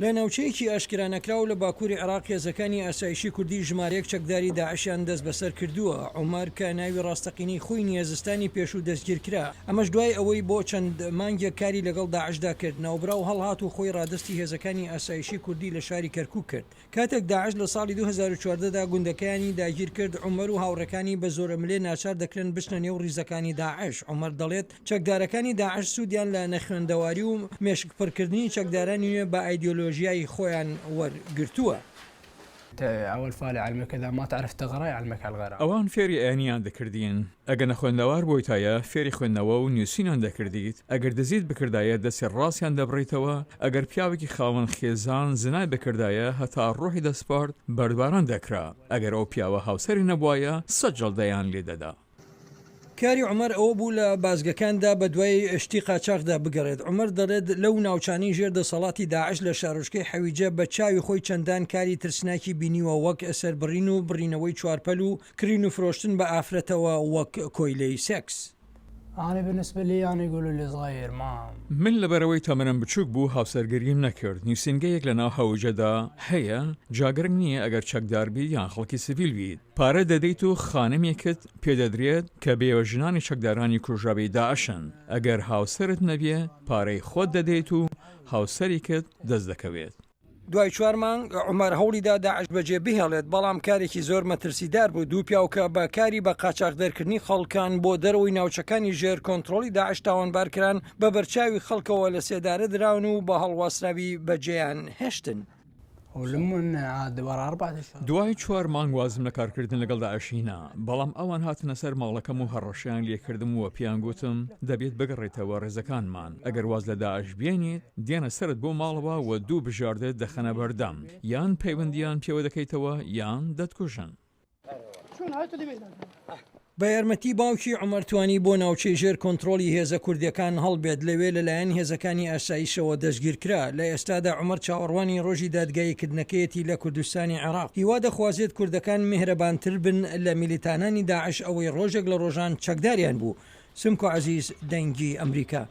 لە ناوچەیەکی ئاشکرانەکراو لە باکووری عێراق هێزەکانی ئاسایشی کوردی ژمارەیەک چەکداری داعشیان دەست بەسەر کردووە. عومەر کە ناوی ڕاستەقینەی خۆی نێزستانی پێشوو دەستگیر کرا. ئەمەش دوای ئەوەی بۆ چەند مانگێک کاری لەگەڵ داعشدا کرد. ناوبراو هەڵهات و خۆی ڕادستی هێزەکانی ئاسایشی کوردی لە شاری کەرکووک کرد. کاتێک داعش لە ساڵی 2014دا گوندەکانی داگیر کرد، عومەر و هاوڕەکانی بە زۆرەملێ ناچار دەکرێن بچنە نێو ڕیزەکانی داعش. عومەر دەڵێت چەکدارەکانی داعش سوودیان لە نەخوێندەواری و مێشکپڕکردنی چەکدارانی نوێ بە ئایدۆلۆژیای خۆیان وەرگرتووە. أول فالي علمك إذا ما تعرف تقرأ يعلمك على الغرام. ئەوان فێری ئەیانیان دەکردین. ئەگەر نەخوێندەوار بۆیتایە فێری خوێندنەوە و نووسینیان دەکردیت، ئەگەر دەزیت بکردایە دەستی ڕاستیان دەبڕیتەوە، ئەگەر پیاوێکی خاوەن خێزان زنای بکردایە هەتا ڕۆحی دەسپارت بەردباران دەکرا. ئەگەر ئەو پیاوە هاوسەری نەبوایە سەجڵ دەیان لێدەدا. کاری عومەر ئەوە بوو لە بازگەکاندا بە دوای شتی قاچاقدا بگەڕێت. عومەر دەڵێت لەو ناوچانی ژێر دەسەڵاتی داعش لە شارۆچکەی حەویجە بە چاوی خۆی چەندان کاری ترسناکی بینیوە، وەک ئەسەربڕین و بڕینەوەی چوارپەل و کرین و فرۆشتن بە ئافرەتەوە وەک کۆیلەی سێکس. أنا بالنسبة لي أنا يقولوا لي صغير ما من لەبەرەوەی تەمەنم بچووک بوو هاوسەرگریم نەکرد. نووسینگەیەک لە ناو هەوجەدا هەیە، جاگرنگ نییە ئەگەر چەکدار بیت یان خەڵکی سیڤیل بیت. پارە دەدەیت و خانمێکت پێدەدرێت کە بێوە ژنانی چەکدارانی کوژابەی داعشن. ئەگەر هاوسەرت نەبیە پارەی خۆت دەدەیت و هاوسەریکت دەست دەکەوێت. دوای 4 مانگ عومەر هەوڵیدا داعش بەجێ بهێڵێت، بەڵام کارێکی زۆر مەترسیدار بوو. دوو پیاوکە بە کاری بە قاچاقدەرکردنی خەڵکان بۆ دەرەوەی ناوچەکانی ژێر کۆنتترۆلی داعش تاوانبارکران بە بەرچاوی خەڵکەوە لە سێدارە دراون و بە هەڵواسراوی بەجێیان هێشتن. ولمن عاد ورا 4 أشهر. دوای 4 مانگ وازم لە کارکردن لەگەڵ داعشینا، بەڵام ئەوان هاتنە سەر ماڵەکەم و هەڕەشیان لێکردم و پیان گوتم دەبێت بگەڕێتەوە ڕێزەکانمان. ئەگەر واز لە داعش بێنیت دێنە سرت بۆ ماڵەوە و دوو بژاردێت دەخەنە بەردەم، یان پەیوەندیان پێوە دەکەیتەوە یان دەتکوژن. بە یارمەتی باوکی عومەر توانی بۆ ناوچەی ژێر کۆنتترۆلی هێزە کوردیەکان هەڵبێت، لەوێ لەلایەن هێزەکانی ئاسایشەوە دەستگیر کرا. لە ئێستادا عومەر چاوەڕوانی ڕۆژی دادگاییکردنەکەیەتی لە کوردستانی عێراق. هیوا دەخوازێت کوردەکان میهرەبانتر بن لە میلیتانانی داعش، ئەوەی ڕۆژێک لە ڕۆژان چەکداریان بوو. سمکۆ عەزیز، دەنگی ئەمریکا.